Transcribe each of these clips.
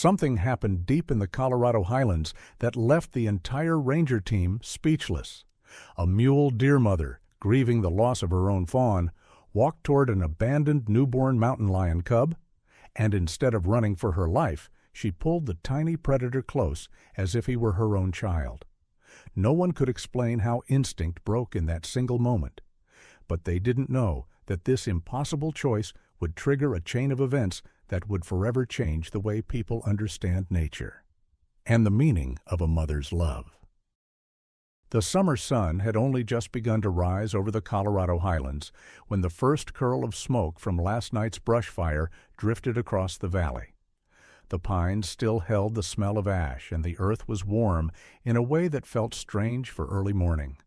Something happened deep in the Colorado highlands that left the entire ranger team speechless. A mule deer mother, grieving the loss of her own fawn, walked toward an abandoned newborn mountain lion cub, and instead of running for her life, she pulled the tiny predator close as if he were her own child. No one could explain how instinct broke in that single moment, but they didn't know that this impossible choice would trigger a chain of events that would forever change the way people understand nature and the meaning of a mother's love. The summer sun had only just begun to rise over the Colorado highlands when the first curl of smoke from last night's brush fire drifted across the valley. The pines still held the smell of ash, and the earth was warm in a way that felt strange for early morning.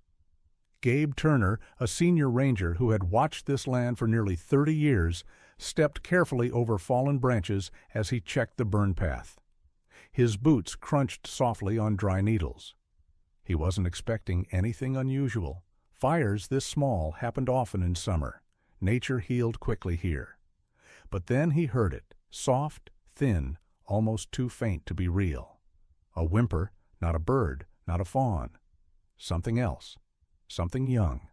Gabe Turner, a senior ranger who had watched this land for nearly 30 years, stepped carefully over fallen branches as he checked the burn path. His boots crunched softly on dry needles. He wasn't expecting anything unusual. Fires this small happened often in summer. Nature healed quickly here. But then he heard it, soft, thin, almost too faint to be real. A whimper, not a bird, not a fawn. Something else, something young.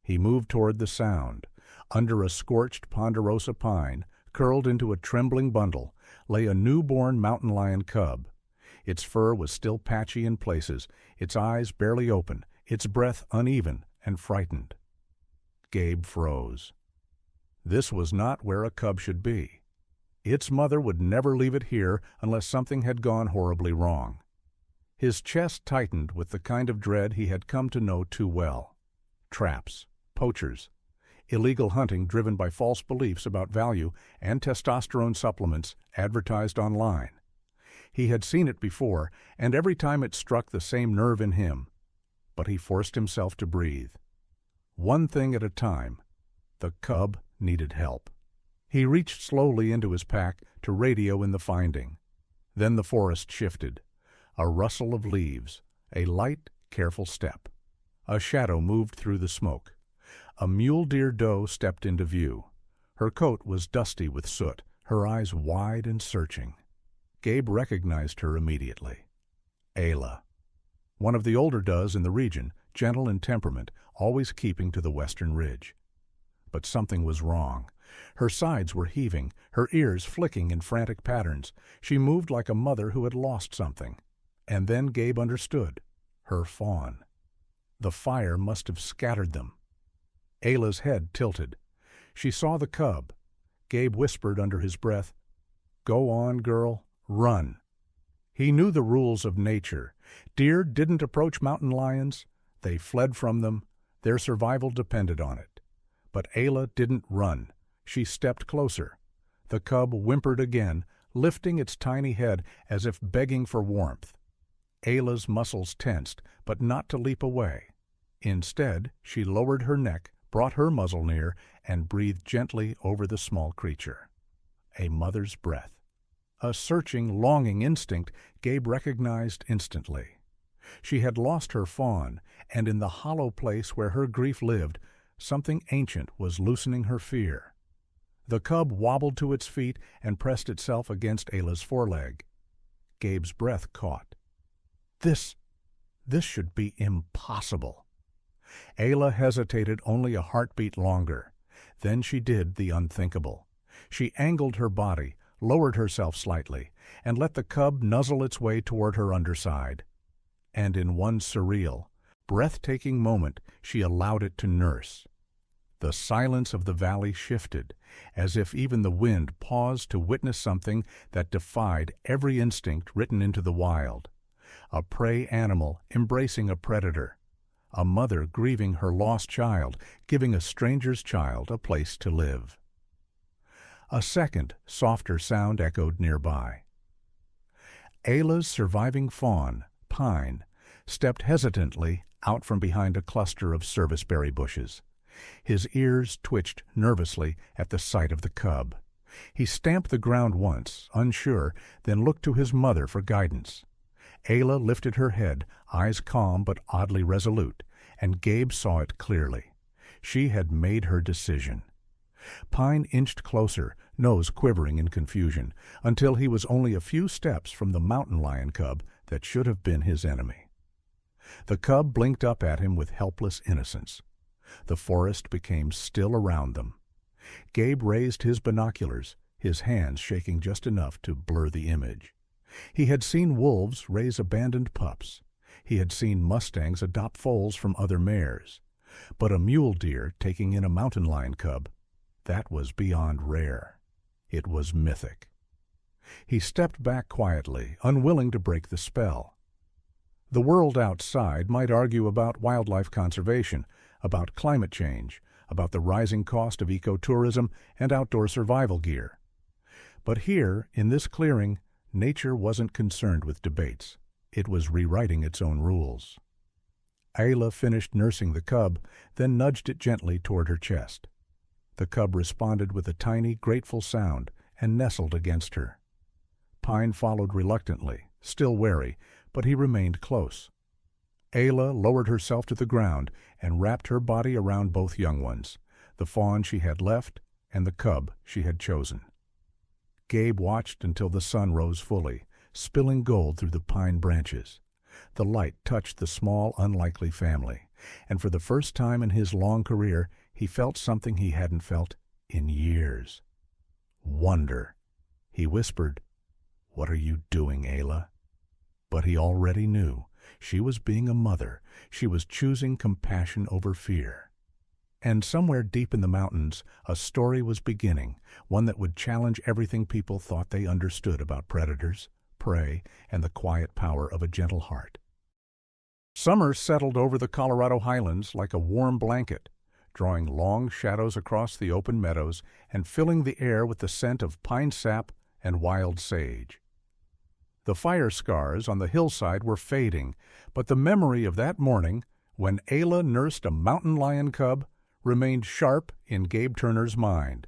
He moved toward the sound. Under a scorched ponderosa pine, curled into a trembling bundle, lay a newborn mountain lion cub. Its fur was still patchy in places, its eyes barely open, its breath uneven and frightened. Gabe froze. This was not where a cub should be. Its mother would never leave it here unless something had gone horribly wrong. His chest tightened with the kind of dread he had come to know too well. Traps, poachers, illegal hunting driven by false beliefs about value and testosterone supplements advertised online. He had seen it before, and every time it struck the same nerve in him. But he forced himself to breathe. One thing at a time. The cub needed help. He reached slowly into his pack to radio in the finding. Then the forest shifted. A rustle of leaves, a light, careful step. A shadow moved through the smoke. A mule deer doe stepped into view. Her coat was dusty with soot, her eyes wide and searching. Gabe recognized her immediately. Ayla. One of the older does in the region, gentle in temperament, always keeping to the western ridge. But something was wrong. Her sides were heaving, her ears flicking in frantic patterns. She moved like a mother who had lost something. And then Gabe understood. Her fawn. The fire must have scattered them. Ayla's head tilted. She saw the cub. Gabe whispered under his breath, "Go on, girl. Run." He knew the rules of nature. Deer didn't approach mountain lions. They fled from them. Their survival depended on it. But Ayla didn't run. She stepped closer. The cub whimpered again, lifting its tiny head as if begging for warmth. Ayla's muscles tensed, but not to leap away. Instead, she lowered her neck, brought her muzzle near, and breathed gently over the small creature. A mother's breath. A searching, longing instinct Gabe recognized instantly. She had lost her fawn, and in the hollow place where her grief lived, something ancient was loosening her fear. The cub wobbled to its feet and pressed itself against Ayla's foreleg. Gabe's breath caught. This should be impossible. Ayla hesitated only a heartbeat longer. Then she did the unthinkable. She angled her body, lowered herself slightly, and let the cub nuzzle its way toward her underside. And in one surreal, breathtaking moment, she allowed it to nurse. The silence of the valley shifted, as if even the wind paused to witness something that defied every instinct written into the wild. A prey animal embracing a predator. A mother grieving her lost child, giving a stranger's child a place to live. A second, softer sound echoed nearby. Ayla's surviving fawn, Pine, stepped hesitantly out from behind a cluster of serviceberry bushes. His ears twitched nervously at the sight of the cub. He stamped the ground once, unsure, then looked to his mother for guidance. Ayla lifted her head, eyes calm but oddly resolute, and Gabe saw it clearly. She had made her decision. Pine inched closer, nose quivering in confusion, until he was only a few steps from the mountain lion cub that should have been his enemy. The cub blinked up at him with helpless innocence. The forest became still around them. Gabe raised his binoculars, his hands shaking just enough to blur the image. He had seen wolves raise abandoned pups. He had seen mustangs adopt foals from other mares. But a mule deer taking in a mountain lion cub, that was beyond rare. It was mythic. He stepped back quietly, unwilling to break the spell. The world outside might argue about wildlife conservation, about climate change, about the rising cost of ecotourism and outdoor survival gear. But here, in this clearing, nature wasn't concerned with debates. It was rewriting its own rules. Ayla finished nursing the cub, then nudged it gently toward her chest. The cub responded with a tiny, grateful sound and nestled against her. Pine followed reluctantly, still wary, but he remained close. Ayla lowered herself to the ground and wrapped her body around both young ones, the fawn she had left and the cub she had chosen. Gabe watched until the sun rose fully, spilling gold through the pine branches. The light touched the small, unlikely family, and for the first time in his long career, he felt something he hadn't felt in years. Wonder. He whispered, "What are you doing, Ayla?" But he already knew. She was being a mother. She was choosing compassion over fear. And somewhere deep in the mountains, a story was beginning, one that would challenge everything people thought they understood about predators, prey, and the quiet power of a gentle heart. Summer settled over the Colorado highlands like a warm blanket, drawing long shadows across the open meadows and filling the air with the scent of pine sap and wild sage. The fire scars on the hillside were fading, but the memory of that morning, when Ayla nursed a mountain lion cub, remained sharp in Gabe Turner's mind.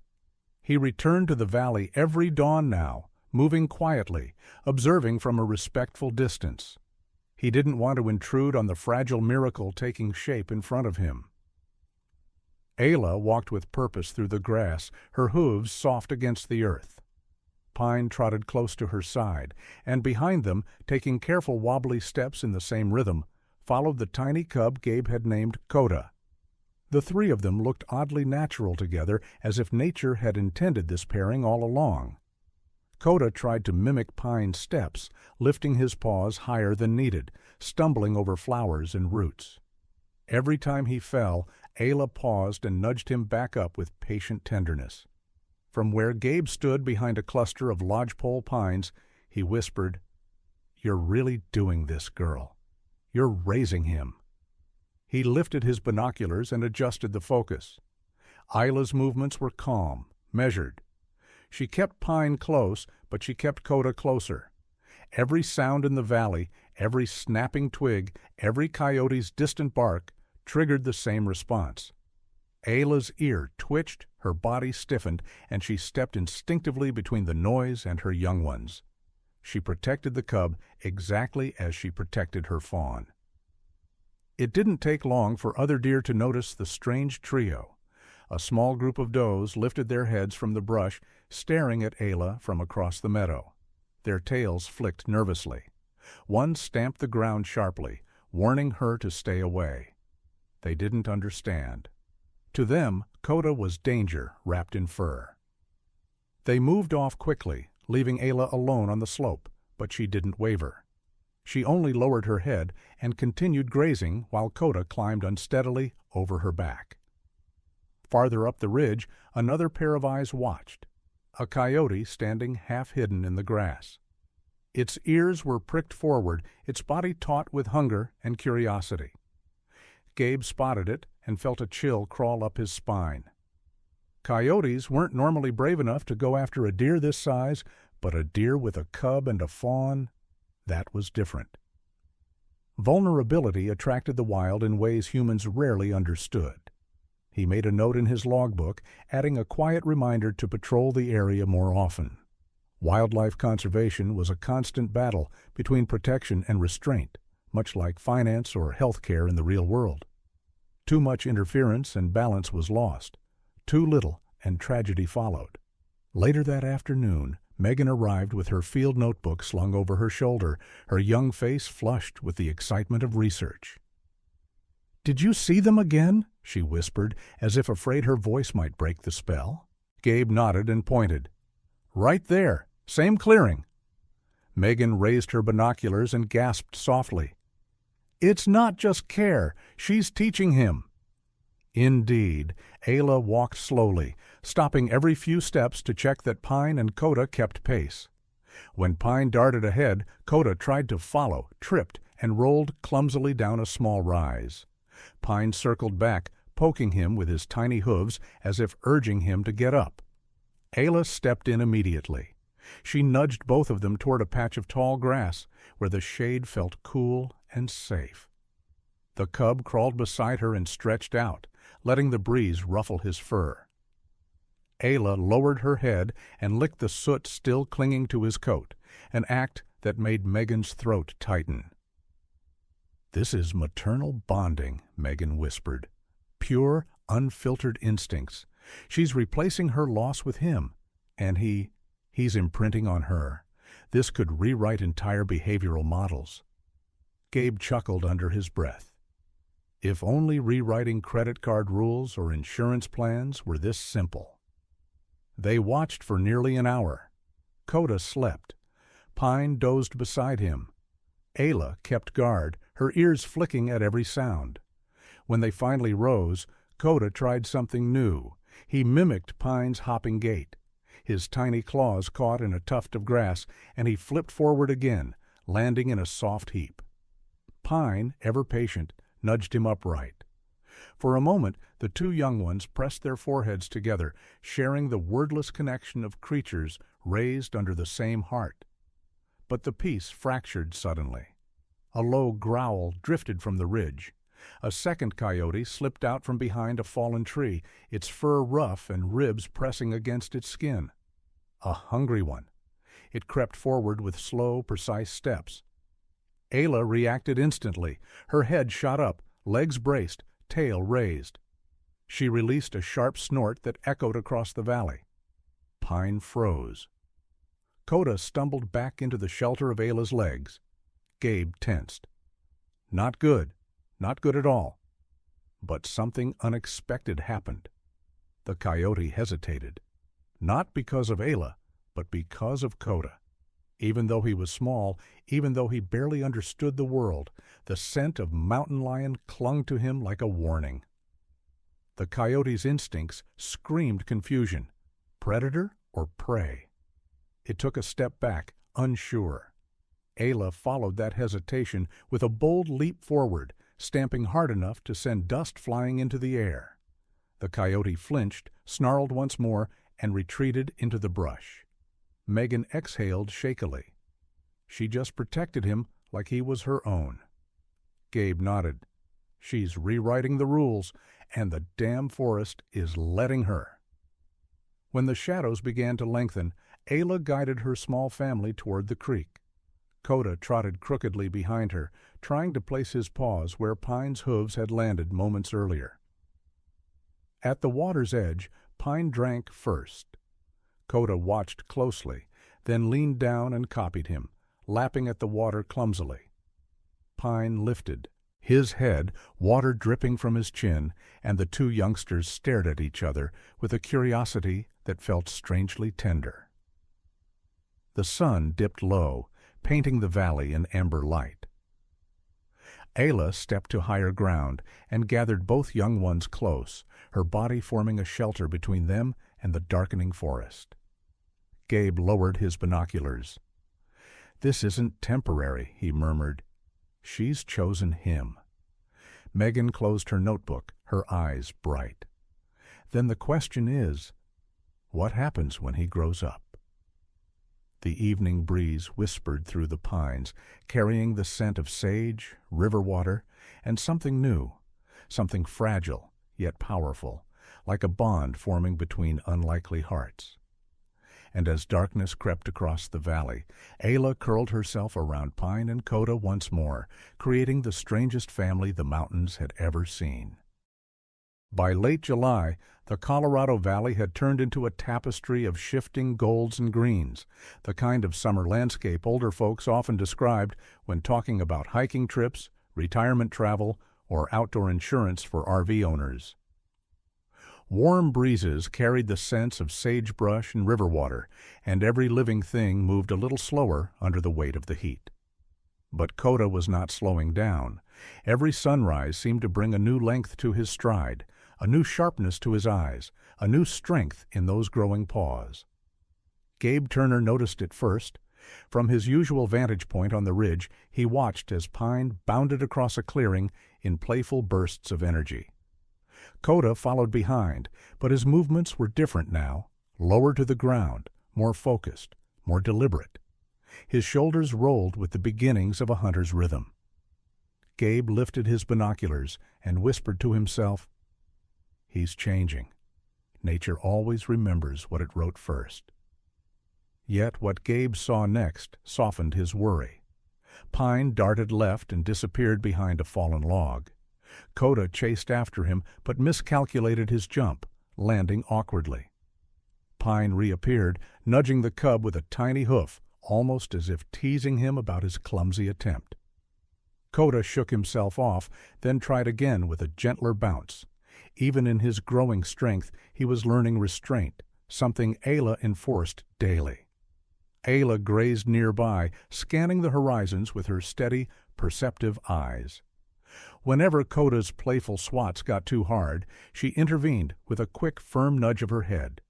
He returned to the valley every dawn now, moving quietly, observing from a respectful distance. He didn't want to intrude on the fragile miracle taking shape in front of him. Ayla walked with purpose through the grass, her hooves soft against the earth. Pine trotted close to her side, and behind them, taking careful wobbly steps in the same rhythm, followed the tiny cub Gabe had named Coda. The three of them looked oddly natural together, as if nature had intended this pairing all along. Coda tried to mimic Pine's steps, lifting his paws higher than needed, stumbling over flowers and roots. Every time he fell, Ayla paused and nudged him back up with patient tenderness. From where Gabe stood behind a cluster of lodgepole pines, he whispered, "You're really doing this, girl. You're raising him." He lifted his binoculars and adjusted the focus. Ayla's movements were calm, measured. She kept Pine close, but she kept Coda closer. Every sound in the valley, every snapping twig, every coyote's distant bark, triggered the same response. Ayla's ear twitched, her body stiffened, and she stepped instinctively between the noise and her young ones. She protected the cub exactly as she protected her fawn. It didn't take long for other deer to notice the strange trio. A small group of does lifted their heads from the brush, staring at Ayla from across the meadow. Their tails flicked nervously. One stamped the ground sharply, warning her to stay away. They didn't understand. To them, Coda was danger wrapped in fur. They moved off quickly, leaving Ayla alone on the slope, but she didn't waver. She only lowered her head and continued grazing while Coda climbed unsteadily over her back. Farther up the ridge, another pair of eyes watched, a coyote standing half-hidden in the grass. Its ears were pricked forward, its body taut with hunger and curiosity. Gabe spotted it and felt a chill crawl up his spine. Coyotes weren't normally brave enough to go after a deer this size, but a deer with a cub and a fawn, that was different. Vulnerability attracted the wild in ways humans rarely understood. He made a note in his logbook, adding a quiet reminder to patrol the area more often. Wildlife conservation was a constant battle between protection and restraint, much like finance or health care in the real world. Too much interference and balance was lost. Too little and tragedy followed. Later that afternoon, Megan arrived with her field notebook slung over her shoulder, her young face flushed with the excitement of research. "Did you see them again?" she whispered, as if afraid her voice might break the spell. Gabe nodded and pointed. "Right there, same clearing." Megan raised her binoculars and gasped softly. "It's not just care, she's teaching him." Indeed, Ayla walked slowly, stopping every few steps to check that Pine and Coda kept pace. When Pine darted ahead, Coda tried to follow, tripped, and rolled clumsily down a small rise. Pine circled back, poking him with his tiny hooves as if urging him to get up. Ayla stepped in immediately. She nudged both of them toward a patch of tall grass where the shade felt cool and safe. The cub crawled beside her and stretched out, letting the breeze ruffle his fur. Ayla lowered her head and licked the soot still clinging to his coat, an act that made Megan's throat tighten. "This is maternal bonding," Megan whispered. "Pure, unfiltered instincts. She's replacing her loss with him, and he's imprinting on her. This could rewrite entire behavioral models." Gabe chuckled under his breath. If only rewriting credit card rules or insurance plans were this simple. They watched for nearly an hour. Coda slept. Pine dozed beside him. Ayla kept guard, her ears flicking at every sound. When they finally rose, Coda tried something new. He mimicked Pine's hopping gait. His tiny claws caught in a tuft of grass, and he flipped forward again, landing in a soft heap. Pine, ever patient, nudged him upright. For a moment, the two young ones pressed their foreheads together, sharing the wordless connection of creatures raised under the same heart. But the peace fractured suddenly. A low growl drifted from the ridge. A second coyote slipped out from behind a fallen tree, its fur rough and ribs pressing against its skin. A hungry one. It crept forward with slow, precise steps. Ayla reacted instantly. Her head shot up, legs braced, tail raised. She released a sharp snort that echoed across the valley. Pine froze. Coda stumbled back into the shelter of Ayla's legs. Gabe tensed. Not good. Not good at all. But something unexpected happened. The coyote hesitated. Not because of Ayla, but because of Coda. Even though he was small, even though he barely understood the world, the scent of mountain lion clung to him like a warning. The coyote's instincts screamed confusion. Predator or prey? It took a step back, unsure. Ayla followed that hesitation with a bold leap forward, stamping hard enough to send dust flying into the air. The coyote flinched, snarled once more, and retreated into the brush. Megan exhaled shakily. She just protected him like he was her own. Gabe nodded. She's rewriting the rules, and the damn forest is letting her. When the shadows began to lengthen, Ayla guided her small family toward the creek. Coda trotted crookedly behind her, trying to place his paws where Pine's hooves had landed moments earlier. At the water's edge, Pine drank first. Coda watched closely, then leaned down and copied him, lapping at the water clumsily. Pine lifted, his head, water dripping from his chin, and the two youngsters stared at each other with a curiosity that felt strangely tender. The sun dipped low, painting the valley in amber light. Ayla stepped to higher ground and gathered both young ones close, her body forming a shelter between them and the darkening forest. Gabe lowered his binoculars. "This isn't temporary," he murmured. "She's chosen him." Megan closed her notebook, her eyes bright. "Then the question is, what happens when he grows up?" The evening breeze whispered through the pines, carrying the scent of sage, river water, and something new, something fragile yet powerful, like a bond forming between unlikely hearts. And as darkness crept across the valley, Ayla curled herself around Pine and Coda once more, creating the strangest family the mountains had ever seen. By late July, the Colorado Valley had turned into a tapestry of shifting golds and greens, the kind of summer landscape older folks often described when talking about hiking trips, retirement travel, or outdoor insurance for RV owners. Warm breezes carried the scents of sagebrush and river water, and every living thing moved a little slower under the weight of the heat. But Coda was not slowing down. Every sunrise seemed to bring a new length to his stride, a new sharpness to his eyes, a new strength in those growing paws. Gabe Turner noticed it first. From his usual vantage point on the ridge, he watched as Pine bounded across a clearing in playful bursts of energy. Coda followed behind, but his movements were different now, lower to the ground, more focused, more deliberate. His shoulders rolled with the beginnings of a hunter's rhythm. Gabe lifted his binoculars and whispered to himself, "He's changing. Nature always remembers what it wrote first." Yet what Gabe saw next softened his worry. Pine darted left and disappeared behind a fallen log. Coda chased after him but miscalculated his jump, landing awkwardly. Pine reappeared, nudging the cub with a tiny hoof, almost as if teasing him about his clumsy attempt. Coda shook himself off, then tried again with a gentler bounce. Even in his growing strength, he was learning restraint, something Ayla enforced daily. Ayla grazed nearby, scanning the horizons with her steady, perceptive eyes. Whenever Coda's playful swats got too hard, she intervened with a quick, firm nudge of her head.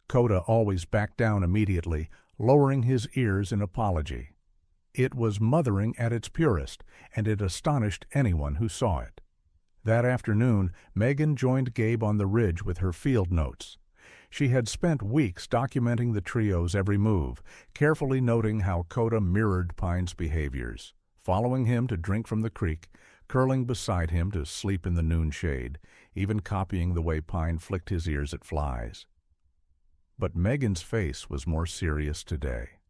Coda always backed down immediately, lowering his ears in apology. It was mothering at its purest, and it astonished anyone who saw it. That afternoon, Megan joined Gabe on the ridge with her field notes. She had spent weeks documenting the trio's every move, carefully noting how Coda mirrored Pine's behaviors, following him to drink from the creek, curling beside him to sleep in the noon shade, even copying the way Pine flicked his ears at flies. But Megan's face was more serious today.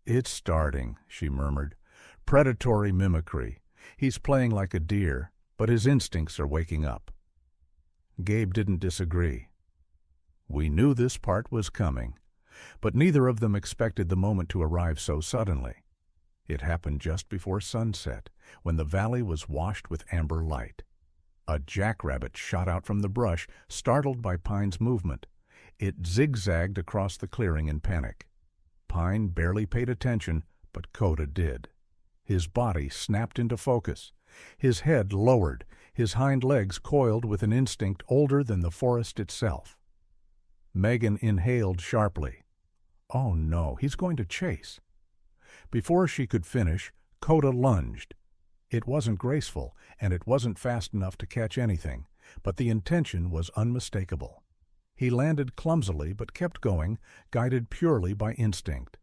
"It's starting," she murmured. "Predatory mimicry. He's playing like a deer, but his instincts are waking up." Gabe didn't disagree. We knew this part was coming, but neither of them expected the moment to arrive so suddenly. It happened just before sunset, when the valley was washed with amber light. A jackrabbit shot out from the brush, startled by Pine's movement. It zigzagged across the clearing in panic. Pine barely paid attention, but Coda did. His body snapped into focus. His head lowered, his hind legs coiled with an instinct older than the forest itself. Megan inhaled sharply. "Oh no, he's going to chase." Before she could finish, Coda lunged. It wasn't graceful, and it wasn't fast enough to catch anything, but the intention was unmistakable. He landed clumsily but kept going, guided purely by instinct.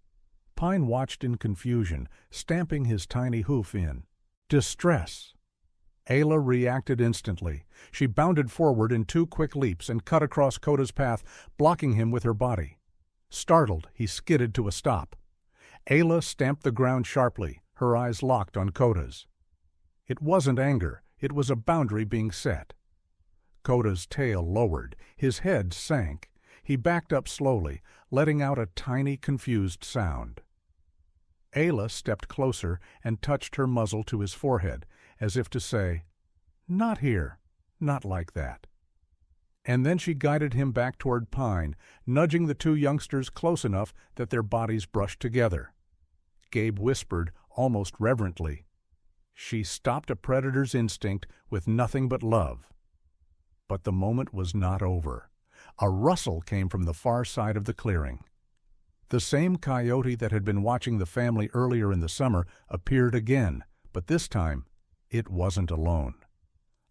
Pine watched in confusion, stamping his tiny hoof in. Distress! Ayla reacted instantly. She bounded forward in 2 quick leaps and cut across Coda's path, blocking him with her body. Startled, he skidded to a stop. Ayla stamped the ground sharply, her eyes locked on Coda's. It wasn't anger, it was a boundary being set. Coda's tail lowered, his head sank. He backed up slowly, letting out a tiny, confused sound. Ayla stepped closer and touched her muzzle to his forehead, as if to say, "Not here, not like that." And then she guided him back toward Pine, nudging the 2 youngsters close enough that their bodies brushed together. Gabe whispered, almost reverently, "She stopped a predator's instinct with nothing but love." But the moment was not over. A rustle came from the far side of the clearing. The same coyote that had been watching the family earlier in the summer appeared again, but this time it wasn't alone.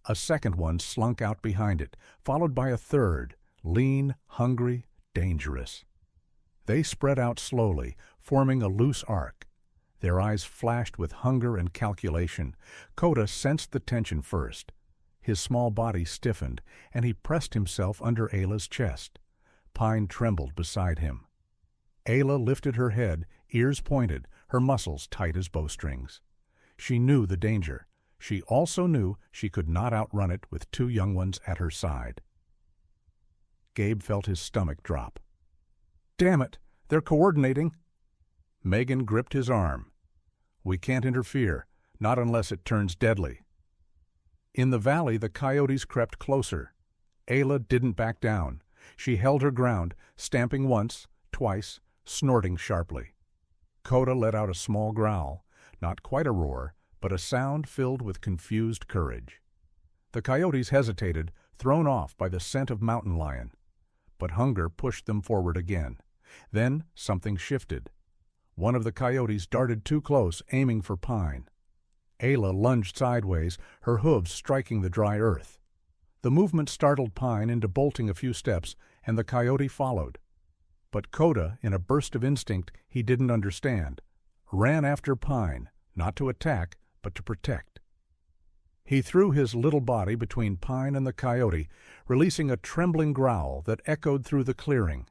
A second one slunk out behind it, followed by a third, lean, hungry, dangerous. They spread out slowly, forming a loose arc. Their eyes flashed with hunger and calculation. Coda sensed the tension first. His small body stiffened, and he pressed himself under Ayla's chest. Pine trembled beside him. Ayla lifted her head, ears pointed, her muscles tight as bowstrings. She knew the danger. She also knew she could not outrun it with two young ones at her side. Gabe felt his stomach drop. "Damn it! They're coordinating!" Megan gripped his arm. "We can't interfere, not unless it turns deadly." In the valley, the coyotes crept closer. Ayla didn't back down. She held her ground, stamping once, twice, snorting sharply. Coda let out a small growl, not quite a roar, but a sound filled with confused courage. The coyotes hesitated, thrown off by the scent of mountain lion. But hunger pushed them forward again. Then something shifted. One of the coyotes darted too close, aiming for Pine. Ayla lunged sideways, her hooves striking the dry earth. The movement startled Pine into bolting a few steps, and the coyote followed. But Coda, in a burst of instinct he didn't understand, ran after Pine, not to attack, but to protect. He threw his little body between Pine and the coyote, releasing a trembling growl that echoed through the clearing.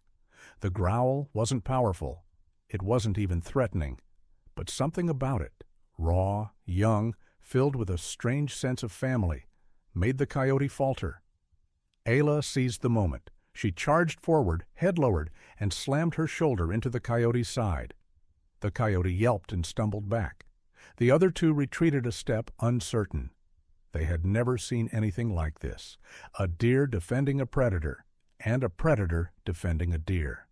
The growl wasn't powerful. It wasn't even threatening. But something about it, raw, young, filled with a strange sense of family, made the coyote falter. Ayla seized the moment. She charged forward, head lowered, and slammed her shoulder into the coyote's side. The coyote yelped and stumbled back. The other two retreated a step, uncertain. They had never seen anything like this. A deer defending a predator, and a predator defending a deer.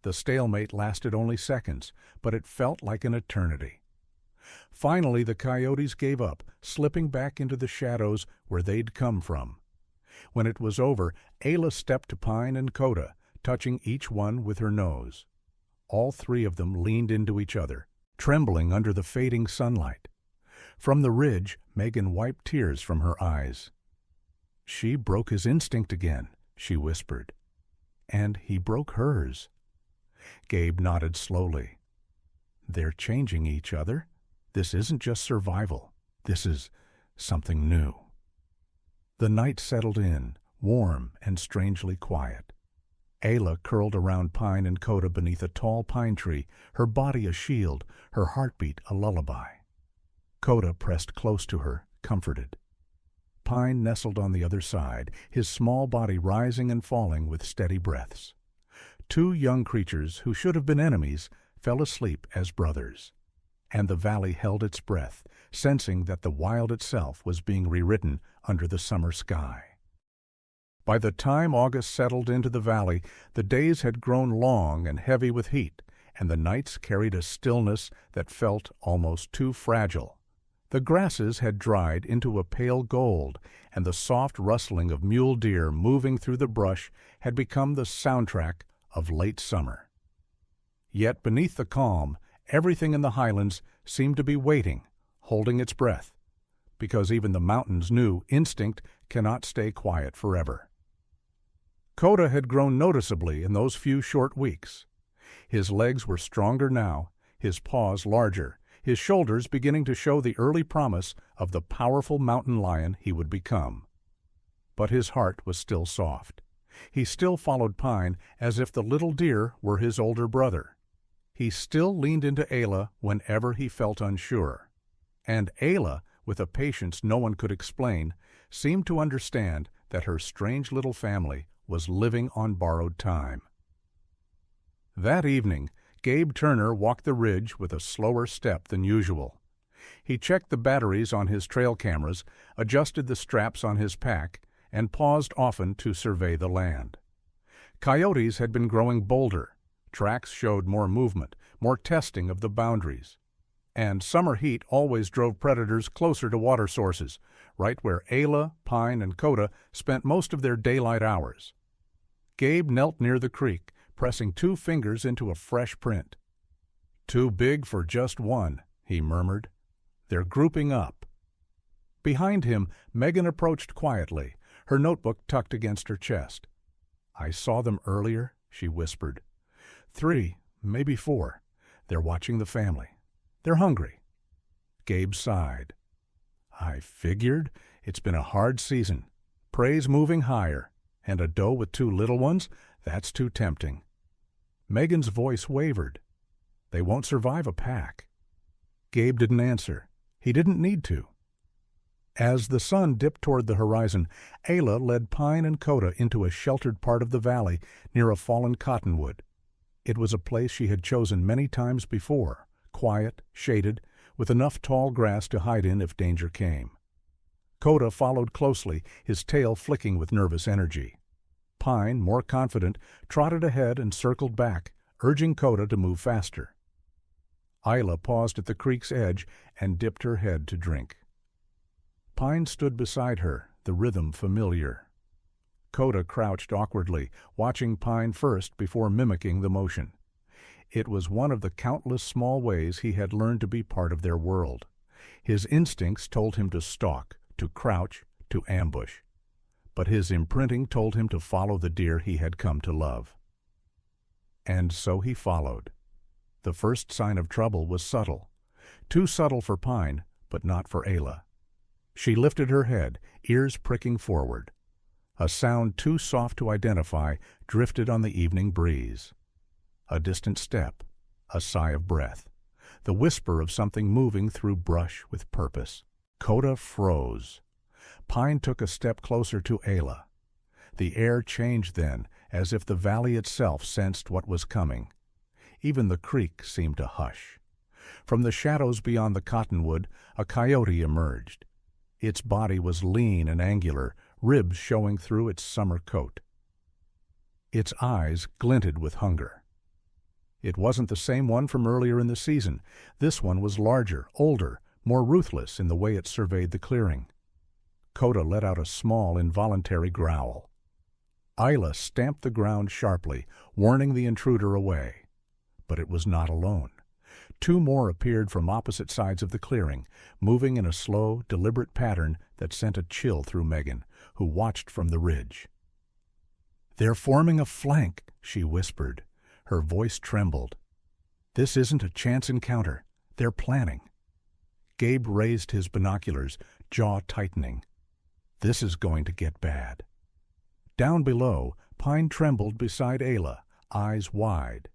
The stalemate lasted only seconds, but it felt like an eternity. Finally, the coyotes gave up, slipping back into the shadows where they'd come from. When it was over, Ayla stepped to Pine and Coda, touching each one with her nose. All three of them leaned into each other, trembling under the fading sunlight. From the ridge, Megan wiped tears from her eyes. "She broke his instinct again," she whispered. "And he broke hers." Gabe nodded slowly. "They're changing each other. This isn't just survival. This is something new." The night settled in, warm and strangely quiet. Ayla curled around Pine and Coda beneath a tall pine tree, her body a shield, her heartbeat a lullaby. Coda pressed close to her, comforted. Pine nestled on the other side, his small body rising and falling with steady breaths. Two young creatures who should have been enemies fell asleep as brothers. And the valley held its breath, sensing that the wild itself was being rewritten under the summer sky. By the time August settled into the valley, the days had grown long and heavy with heat, and the nights carried a stillness that felt almost too fragile. The grasses had dried into a pale gold, and the soft rustling of mule deer moving through the brush had become the soundtrack of late summer. Yet beneath the calm, everything in the highlands seemed to be waiting, holding its breath, because even the mountains knew instinct cannot stay quiet forever. Coda had grown noticeably in those few short weeks. His legs were stronger now, his paws larger, his shoulders beginning to show the early promise of the powerful mountain lion he would become. But his heart was still soft. He still followed Pine as if the little deer were his older brother. He still leaned into Ayla whenever he felt unsure. And Ayla, with a patience no one could explain, seemed to understand that her strange little family was living on borrowed time. That evening, Gabe Turner walked the ridge with a slower step than usual. He checked the batteries on his trail cameras, adjusted the straps on his pack, and paused often to survey the land. Coyotes had been growing bolder. Tracks showed more movement, more testing of the boundaries. And summer heat always drove predators closer to water sources, right where Ayla, Pine, and Coda spent most of their daylight hours. Gabe knelt near the creek, pressing 2 fingers into a fresh print. "Too big for just one," he murmured. "They're grouping up." Behind him, Megan approached quietly, her notebook tucked against her chest. "I saw them earlier," she whispered. 3, maybe 4. They're watching the family. They're hungry." Gabe sighed. "I figured. It's been a hard season. Prey's moving higher, and a doe with 2 little ones, that's too tempting." Megan's voice wavered. "They won't survive a pack." Gabe didn't answer. He didn't need to. As the sun dipped toward the horizon, Ayla led Pine and Coda into a sheltered part of the valley near a fallen cottonwood. It was a place she had chosen many times before, quiet, shaded, with enough tall grass to hide in if danger came. Coda followed closely, his tail flicking with nervous energy. Pine, more confident, trotted ahead and circled back, urging Coda to move faster. Ayla paused at the creek's edge and dipped her head to drink. Pine stood beside her, the rhythm familiar. Coda crouched awkwardly, watching Pine first before mimicking the motion. It was one of the countless small ways he had learned to be part of their world. His instincts told him to stalk, to crouch, to ambush. But his imprinting told him to follow the deer he had come to love. And so he followed. The first sign of trouble was subtle. Too subtle for Pine, but not for Ayla. She lifted her head, ears pricking forward. A sound too soft to identify drifted on the evening breeze. A distant step, a sigh of breath, the whisper of something moving through brush with purpose. Coda froze. Pine took a step closer to Ayla. The air changed then, as if the valley itself sensed what was coming. Even the creek seemed to hush. From the shadows beyond the cottonwood, a coyote emerged. Its body was lean and angular, ribs showing through its summer coat. Its eyes glinted with hunger. It wasn't the same one from earlier in the season. This one was larger, older, more ruthless in the way it surveyed the clearing. Coda let out a small, involuntary growl. Ayla stamped the ground sharply, warning the intruder away. But it was not alone. Two more appeared from opposite sides of the clearing, moving in a slow, deliberate pattern that sent a chill through Megan, who watched from the ridge. "They're forming a flank," she whispered. Her voice trembled. "This isn't a chance encounter. They're planning." Gabe raised his binoculars, jaw tightening. This is going to get bad. Down below, Pine trembled beside Ayla, eyes wide.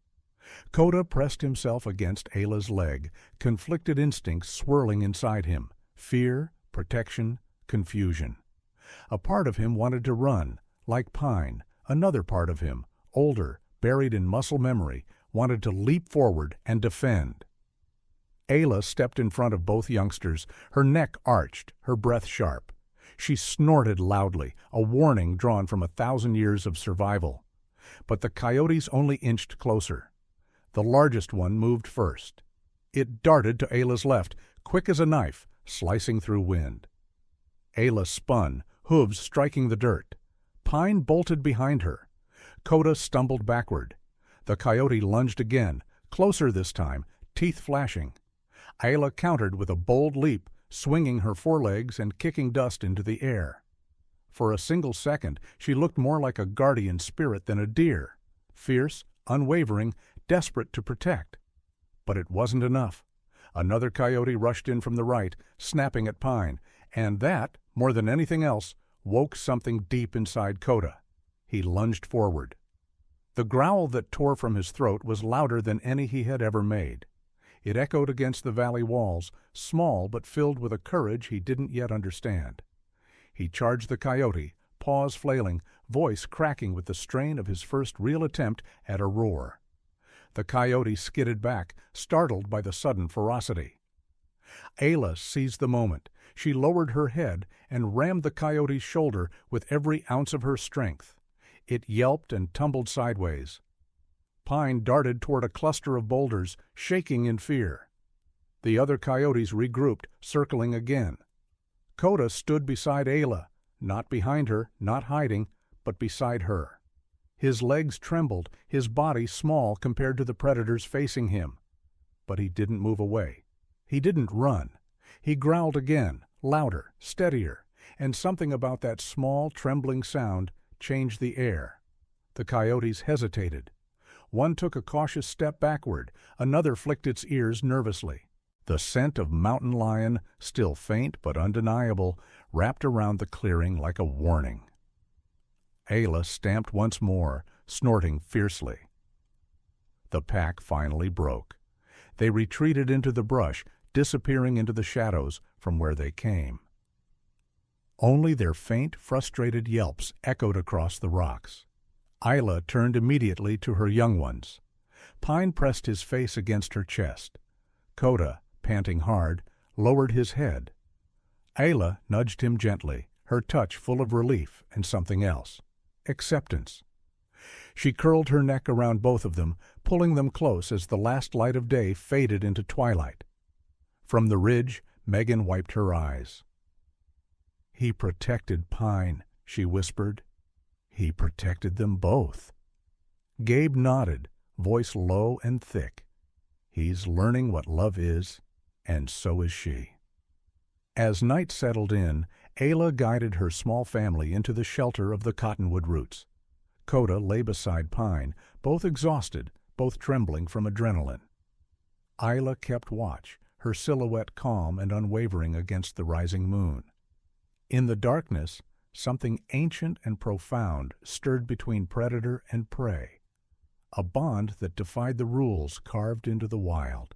Coda pressed himself against Ayla's leg, conflicted instincts swirling inside him, fear, protection, confusion. A part of him wanted to run, like Pine. Another part of him, older, buried in muscle memory, wanted to leap forward and defend. Ayla stepped in front of both youngsters, her neck arched, her breath sharp. She snorted loudly, a warning drawn from 1,000 years of survival. But the coyotes only inched closer. The largest one moved first. It darted to Ayla's left, quick as a knife, slicing through wind. Ayla spun, hooves striking the dirt. Pine bolted behind her. Coda stumbled backward. The coyote lunged again, closer this time, teeth flashing. Ayla countered with a bold leap, swinging her forelegs and kicking dust into the air. For a single second, she looked more like a guardian spirit than a deer, fierce, unwavering, desperate to protect. But it wasn't enough. Another coyote rushed in from the right, snapping at Pine, and that, more than anything else, woke something deep inside Coda. He lunged forward. The growl that tore from his throat was louder than any he had ever made. It echoed against the valley walls, small but filled with a courage he didn't yet understand. He charged the coyote, paws flailing, voice cracking with the strain of his first real attempt at a roar. The coyote skidded back, startled by the sudden ferocity. Ayla seized the moment. She lowered her head and rammed the coyote's shoulder with every ounce of her strength. It yelped and tumbled sideways. Pine darted toward a cluster of boulders, shaking in fear. The other coyotes regrouped, circling again. Coda stood beside Ayla, not behind her, not hiding, but beside her. His legs trembled, his body small compared to the predators facing him. But he didn't move away. He didn't run. He growled again, louder, steadier, and something about that small, trembling sound changed the air. The coyotes hesitated. One took a cautious step backward, another flicked its ears nervously. The scent of mountain lion, still faint but undeniable, wrapped around the clearing like a warning. Ayla stamped once more, snorting fiercely. The pack finally broke. They retreated into the brush, disappearing into the shadows from where they came. Only their faint, frustrated yelps echoed across the rocks. Isla turned immediately to her young ones. Pine pressed his face against her chest. Coda, panting hard, lowered his head. Ayla nudged him gently, her touch full of relief and something else. Acceptance. She curled her neck around both of them, pulling them close as the last light of day faded into twilight. From the ridge, Megan wiped her eyes. "He protected Pine," she whispered. "He protected them both." Gabe nodded, voice low and thick. "He's learning what love is, and so is she." As night settled in, Ayla guided her small family into the shelter of the cottonwood roots. Coda lay beside Pine, both exhausted, both trembling from adrenaline. Isla kept watch, her silhouette calm and unwavering against the rising moon. In the darkness, something ancient and profound stirred between predator and prey, a bond that defied the rules carved into the wild.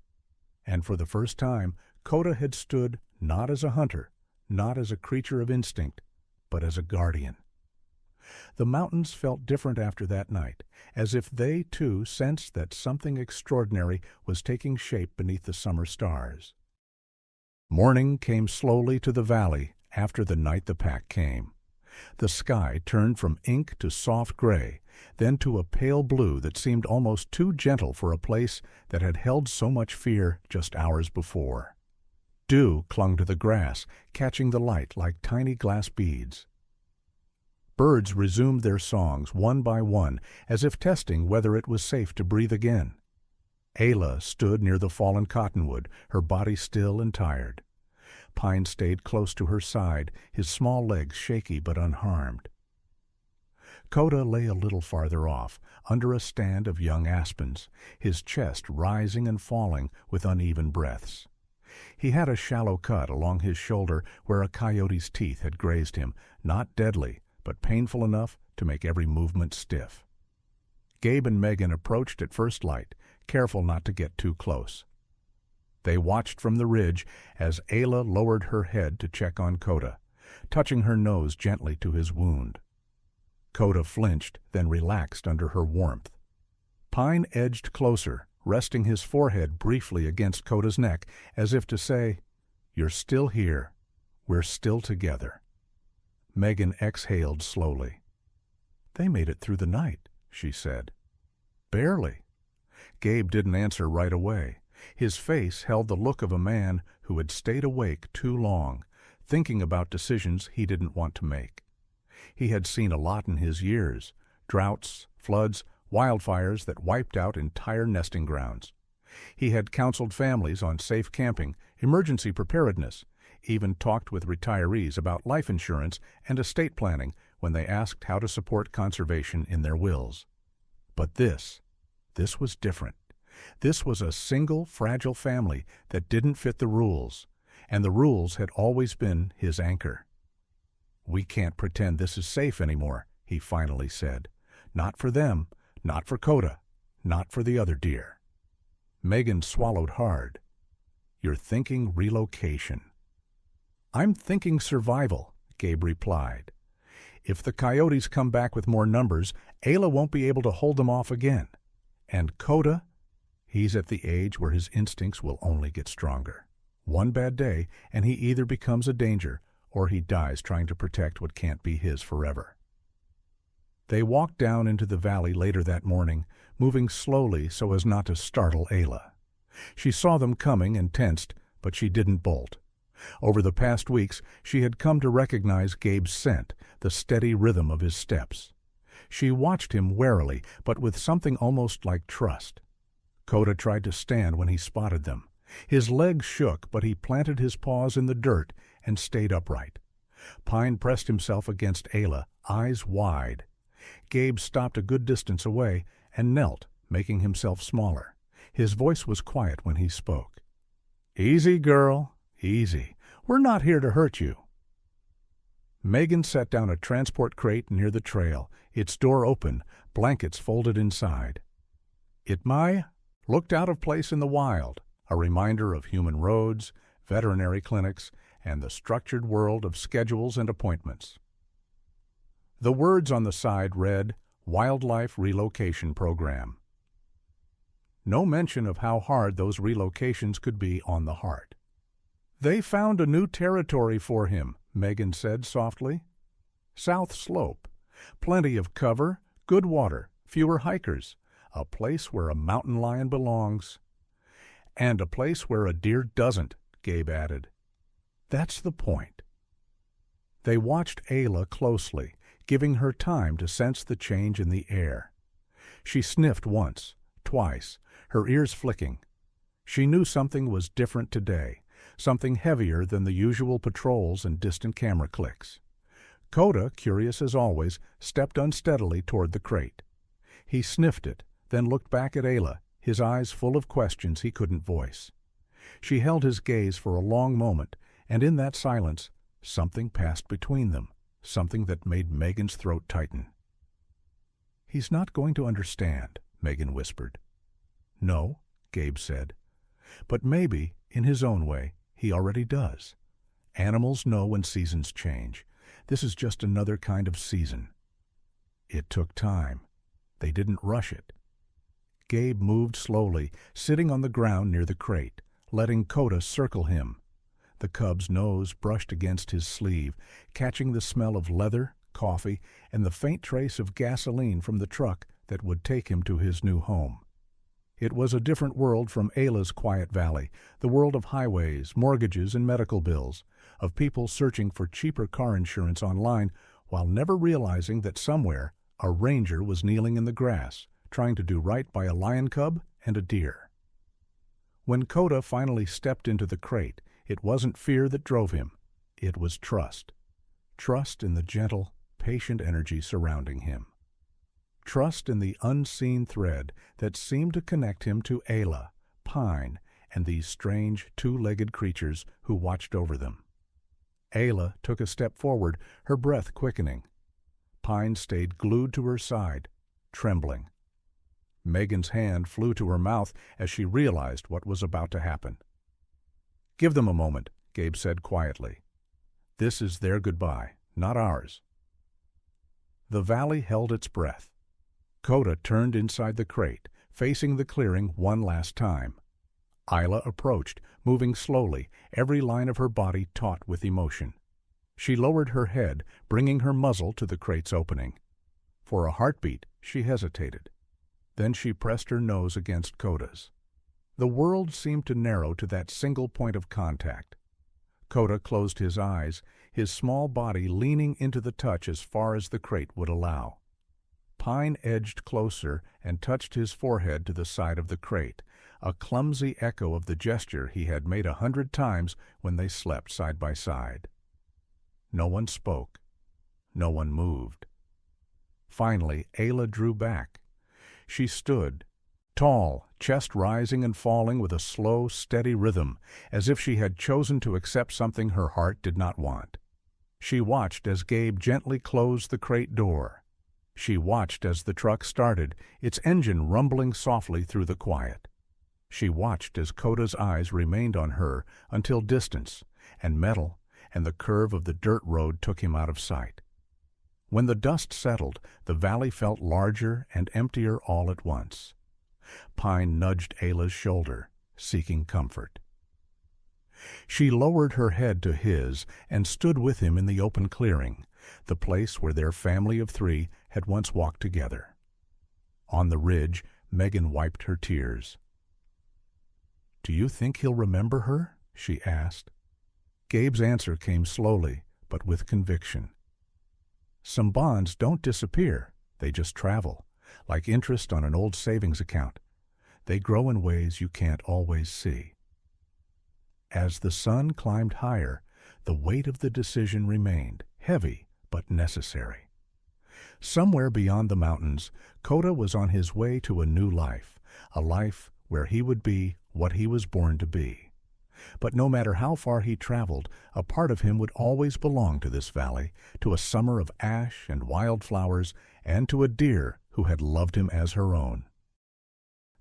And for the first time, Coda had stood not as a hunter, not as a creature of instinct, but as a guardian. The mountains felt different after that night, as if they, too, sensed that something extraordinary was taking shape beneath the summer stars. Morning came slowly to the valley after the night the pack came. The sky turned from ink to soft gray, then to a pale blue that seemed almost too gentle for a place that had held so much fear just hours before. Dew clung to the grass, catching the light like tiny glass beads. Birds resumed their songs one by one, as if testing whether it was safe to breathe again. Ayla stood near the fallen cottonwood, her body still and tired. Pine stayed close to her side, his small legs shaky but unharmed. Coda lay a little farther off, under a stand of young aspens, his chest rising and falling with uneven breaths. He had a shallow cut along his shoulder where a coyote's teeth had grazed him, not deadly, but painful enough to make every movement stiff. Gabe and Megan approached at first light, careful not to get too close. They watched from the ridge as Ayla lowered her head to check on Coda, touching her nose gently to his wound. Coda flinched, then relaxed under her warmth. Pine edged closer, resting his forehead briefly against Coda's neck, as if to say, "You're still here. We're still together." Megan exhaled slowly. "They made it through the night," she said. "Barely." Gabe didn't answer right away. His face held the look of a man who had stayed awake too long, thinking about decisions he didn't want to make. He had seen a lot in his years: droughts, floods, wildfires that wiped out entire nesting grounds. He had counseled families on safe camping, emergency preparedness, even talked with retirees about life insurance and estate planning when they asked how to support conservation in their wills. But this was different. This was a single, fragile family that didn't fit the rules, and the rules had always been his anchor. "We can't pretend this is safe anymore," he finally said. "Not for them, not for Coda, not for the other deer." Megan swallowed hard. "You're thinking relocation." "I'm thinking survival," Gabe replied. "If the coyotes come back with more numbers, Ayla won't be able to hold them off again. And Coda, he's at the age where his instincts will only get stronger. One bad day, and he either becomes a danger or he dies trying to protect what can't be his forever." They walked down into the valley later that morning, moving slowly so as not to startle Ayla. She saw them coming and tensed, but she didn't bolt. Over the past weeks, she had come to recognize Gabe's scent, the steady rhythm of his steps. She watched him warily, but with something almost like trust. Coda tried to stand when he spotted them. His legs shook, but he planted his paws in the dirt and stayed upright. Pine pressed himself against Ayla, eyes wide. Gabe stopped a good distance away and knelt, making himself smaller. His voice was quiet when he spoke. "Easy, girl, easy. We're not here to hurt you." Megan set down a transport crate near the trail, its door open, blankets folded inside. It looked out of place in the wild, a reminder of human roads, veterinary clinics, and the structured world of schedules and appointments. The words on the side read, Wildlife Relocation Program. No mention of how hard those relocations could be on the heart. They found a new territory for him, Megan said softly. South Slope. Plenty of cover, good water, fewer hikers. A place where a mountain lion belongs. And a place where a deer doesn't, Gabe added. That's the point. They watched Ayla closely, giving her time to sense the change in the air. She sniffed once, twice, her ears flicking. She knew something was different today, something heavier than the usual patrols and distant camera clicks. Coda, curious as always, stepped unsteadily toward the crate. He sniffed it, then looked back at Ayla, his eyes full of questions he couldn't voice. She held his gaze for a long moment, and in that silence, something passed between them, something that made Megan's throat tighten. "He's not going to understand," Megan whispered. "No," Gabe said. "But maybe, in his own way, he already does. Animals know when seasons change. This is just another kind of season." It took time. They didn't rush it. Gabe moved slowly, sitting on the ground near the crate, letting Coda circle him. The cub's nose brushed against his sleeve, catching the smell of leather, coffee, and the faint trace of gasoline from the truck that would take him to his new home. It was a different world from Ayla's quiet valley, the world of highways, mortgages, and medical bills, of people searching for cheaper car insurance online while never realizing that somewhere a ranger was kneeling in the grass, trying to do right by a lion cub and a deer. When Coda finally stepped into the crate, it wasn't fear that drove him. It was trust. Trust in the gentle, patient energy surrounding him. Trust in the unseen thread that seemed to connect him to Ayla, Pine, and these strange two-legged creatures who watched over them. Ayla took a step forward, her breath quickening. Pine stayed glued to her side, trembling. Megan's hand flew to her mouth as she realized what was about to happen. "Give them a moment," Gabe said quietly. "This is their goodbye, not ours." The valley held its breath. Coda turned inside the crate, facing the clearing one last time. Ayla approached, moving slowly, every line of her body taut with emotion. She lowered her head, bringing her muzzle to the crate's opening. For a heartbeat, she hesitated. Then she pressed her nose against Coda's. The world seemed to narrow to that single point of contact. Coda closed his eyes, his small body leaning into the touch as far as the crate would allow. Pine edged closer and touched his forehead to the side of the crate, a clumsy echo of the gesture he had made 100 times when they slept side by side. No one spoke. No one moved. Finally, Ayla drew back. She stood, tall, chest rising and falling with a slow, steady rhythm, as if she had chosen to accept something her heart did not want. She watched as Gabe gently closed the crate door. She watched as the truck started, its engine rumbling softly through the quiet. She watched as Coda's eyes remained on her until distance and metal and the curve of the dirt road took him out of sight. When the dust settled, the valley felt larger and emptier all at once. Pine nudged Ayla's shoulder, seeking comfort. She lowered her head to his and stood with him in the open clearing, the place where their family of 3 had once walked together. On the ridge, Megan wiped her tears. "Do you think he'll remember her?" she asked. Gabe's answer came slowly, but with conviction. "Some bonds don't disappear, they just travel, like interest on an old savings account. They grow in ways you can't always see." As the sun climbed higher, the weight of the decision remained, heavy but necessary. Somewhere beyond the mountains, Coda was on his way to a new life, a life where he would be what he was born to be. But no matter how far he traveled, a part of him would always belong to this valley, to a summer of ash and wildflowers, and to a deer who had loved him as her own.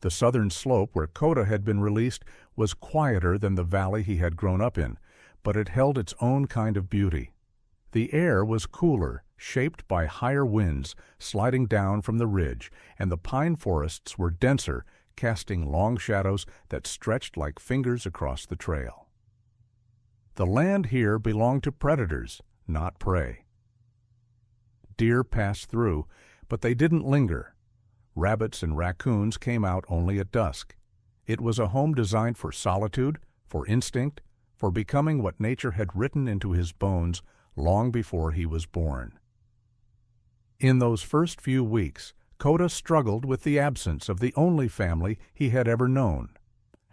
The southern slope where Coda had been released was quieter than the valley he had grown up in, but it held its own kind of beauty. The air was cooler, shaped by higher winds sliding down from the ridge, and the pine forests were denser, casting long shadows that stretched like fingers across the trail. The land here belonged to predators, not prey. Deer passed through, but they didn't linger. Rabbits and raccoons came out only at dusk. It was a home designed for solitude, for instinct, for becoming what nature had written into his bones long before he was born. In those first few weeks, Coda struggled with the absence of the only family he had ever known.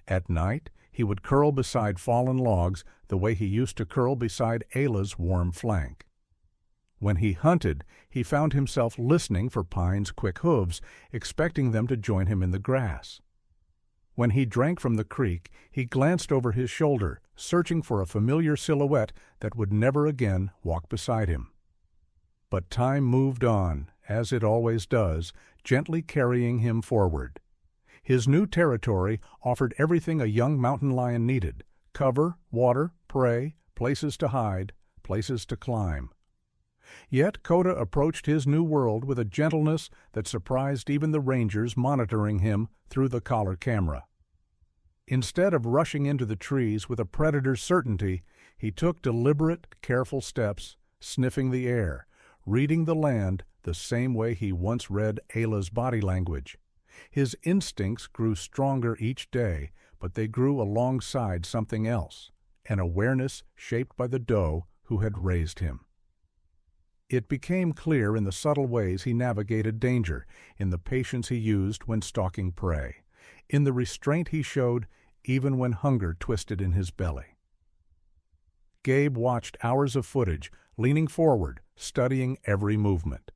At night, he would curl beside fallen logs the way he used to curl beside Ayla's warm flank. When he hunted, he found himself listening for Pine's quick hooves, expecting them to join him in the grass. When he drank from the creek, he glanced over his shoulder, searching for a familiar silhouette that would never again walk beside him. But time moved on, as it always does, gently carrying him forward. His new territory offered everything a young mountain lion needed: cover, water, prey, places to hide, places to climb. Yet Coda approached his new world with a gentleness that surprised even the rangers monitoring him through the collar camera. Instead of rushing into the trees with a predator's certainty, he took deliberate, careful steps, sniffing the air, reading the land the same way he once read Ayla's body language. His instincts grew stronger each day, but they grew alongside something else, an awareness shaped by the doe who had raised him. It became clear in the subtle ways he navigated danger, in the patience he used when stalking prey, in the restraint he showed even when hunger twisted in his belly. Gabe watched hours of footage, leaning forward, studying every movement.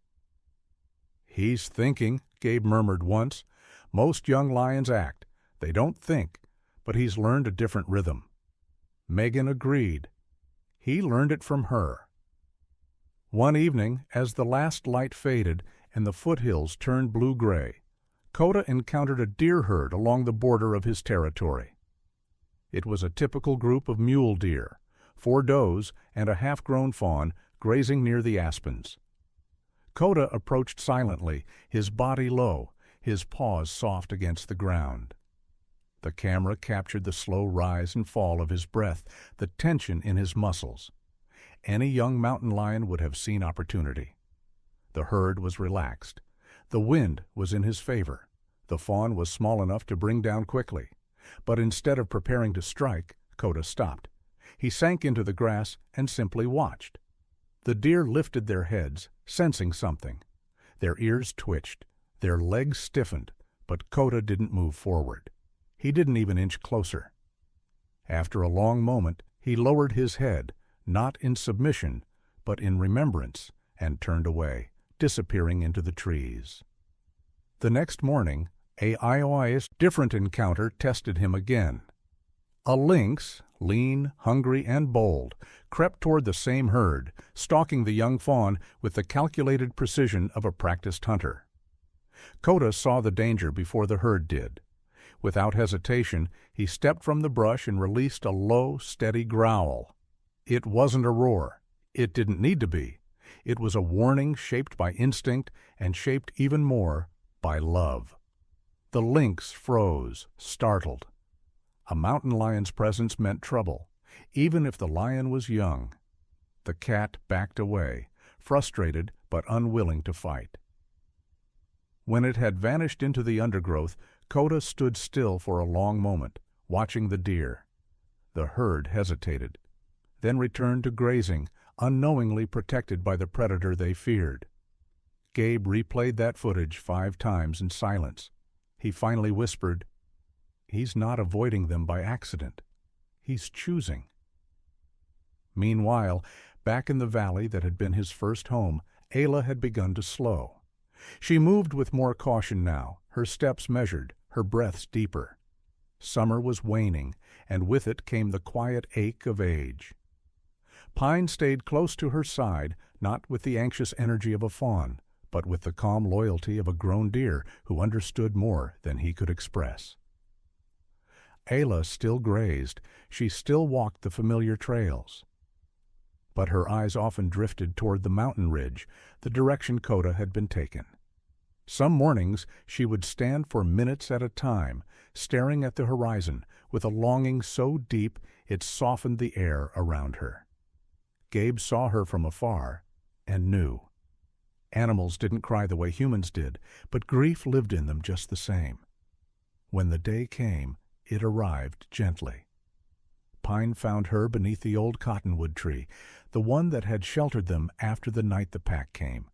"He's thinking," Gabe murmured once. "Most young lions act. They don't think, but he's learned a different rhythm." Megan agreed. He learned it from her. One evening, as the last light faded and the foothills turned blue-gray, Coda encountered a deer herd along the border of his territory. It was a typical group of mule deer, 4 does and a half-grown fawn grazing near the aspens. Coda approached silently, his body low, his paws soft against the ground. The camera captured the slow rise and fall of his breath, the tension in his muscles. Any young mountain lion would have seen opportunity. The herd was relaxed. The wind was in his favor. The fawn was small enough to bring down quickly. But instead of preparing to strike, Coda stopped. He sank into the grass and simply watched. The deer lifted their heads, sensing something. Their ears twitched. Their legs stiffened, but Coda didn't move forward. He didn't even inch closer. After a long moment, he lowered his head, not in submission, but in remembrance, and turned away, disappearing into the trees. The next morning, a different encounter tested him again. A lynx, lean, hungry, and bold, crept toward the same herd, stalking the young fawn with the calculated precision of a practiced hunter. Coda saw the danger before the herd did. Without hesitation, he stepped from the brush and released a low, steady growl. It wasn't a roar. It didn't need to be. It was a warning shaped by instinct and shaped even more by love. The lynx froze, startled. A mountain lion's presence meant trouble, even if the lion was young. The cat backed away, frustrated but unwilling to fight. When it had vanished into the undergrowth, Coda stood still for a long moment, watching the deer. The herd hesitated, then returned to grazing, unknowingly protected by the predator they feared. Gabe replayed that footage 5 times in silence. He finally whispered, "He's not avoiding them by accident. He's choosing." Meanwhile, back in the valley that had been his first home, Ayla had begun to slow. She moved with more caution now, her steps measured, her breaths deeper. Summer was waning, and with it came the quiet ache of age. Pine stayed close to her side, not with the anxious energy of a fawn, but with the calm loyalty of a grown deer who understood more than he could express. Ayla still grazed, she still walked the familiar trails. But her eyes often drifted toward the mountain ridge, the direction Coda had been taken. Some mornings she would stand for minutes at a time, staring at the horizon with a longing so deep it softened the air around her. Gabe saw her from afar and knew. Animals didn't cry the way humans did, but grief lived in them just the same. When the day came, it arrived gently. Pine found her beneath the old cottonwood tree, the one that had sheltered them after the night the pack came.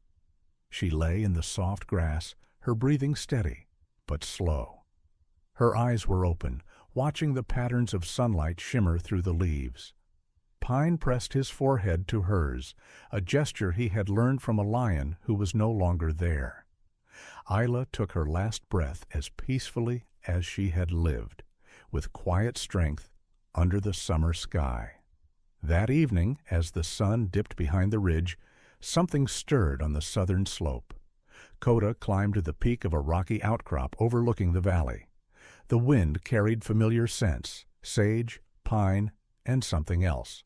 She lay in the soft grass, her breathing steady, but slow. Her eyes were open, watching the patterns of sunlight shimmer through the leaves. Pine pressed his forehead to hers, a gesture he had learned from a lion who was no longer there. Ayla took her last breath as peacefully as she had lived, with quiet strength under the summer sky. That evening, as the sun dipped behind the ridge, something stirred on the southern slope. Coda climbed to the peak of a rocky outcrop overlooking the valley. The wind carried familiar scents, sage, pine, and something else.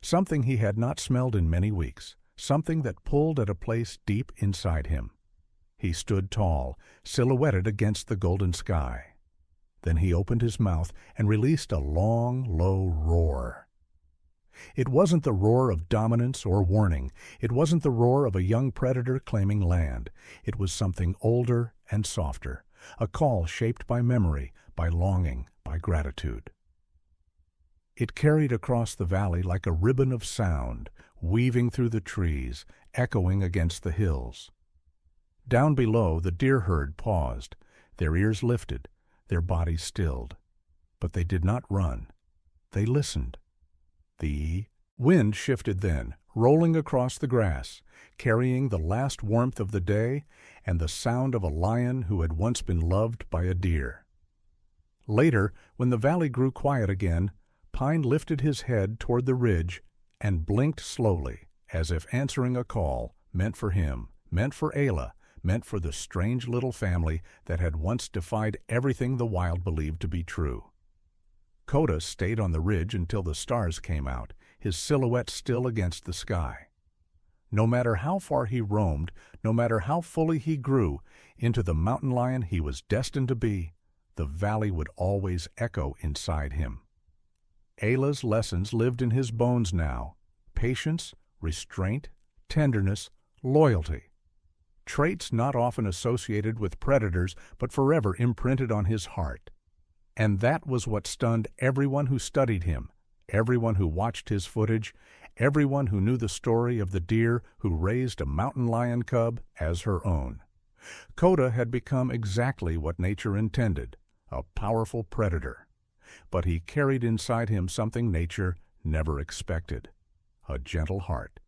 Something he had not smelled in many weeks, something that pulled at a place deep inside him. He stood tall, silhouetted against the golden sky. Then he opened his mouth and released a long, low roar. It wasn't the roar of dominance or warning. It wasn't the roar of a young predator claiming land. It was something older and softer, a call shaped by memory, by longing, by gratitude. It carried across the valley like a ribbon of sound, weaving through the trees, echoing against the hills. Down below, the deer herd paused, their ears lifted, their bodies stilled. But they did not run. They listened. The wind shifted then, rolling across the grass, carrying the last warmth of the day and the sound of a lion who had once been loved by a deer. Later, when the valley grew quiet again, Pine lifted his head toward the ridge and blinked slowly, as if answering a call meant for him, meant for Ayla, meant for the strange little family that had once defied everything the wild believed to be true. Coda stayed on the ridge until the stars came out, his silhouette still against the sky. No matter how far he roamed, no matter how fully he grew into the mountain lion he was destined to be, the valley would always echo inside him. Ayla's lessons lived in his bones now: patience, restraint, tenderness, loyalty. Traits not often associated with predators, but forever imprinted on his heart. And that was what stunned everyone who studied him, everyone who watched his footage, everyone who knew the story of the deer who raised a mountain lion cub as her own. Coda had become exactly what nature intended, a powerful predator. But he carried inside him something nature never expected: a gentle heart.